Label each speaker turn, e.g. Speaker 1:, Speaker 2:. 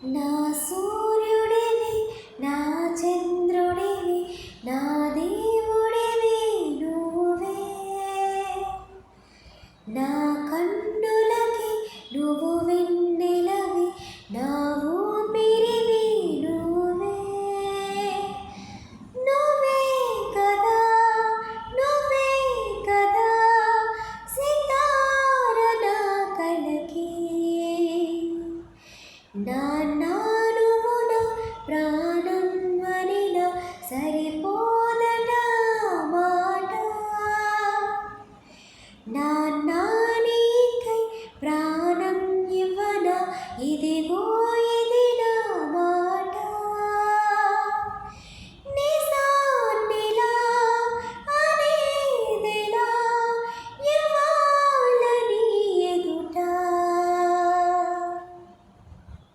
Speaker 1: నా సూర్యుడివి నా చంద్రుడివి నా దేవుడివి నువ్వే నా కన్నులకి నువ్వు వెన్నెలవి నా ఊపిరివి నువ్వే నువ్వే కదా నువ్వే కదా సితార నా కలకి నా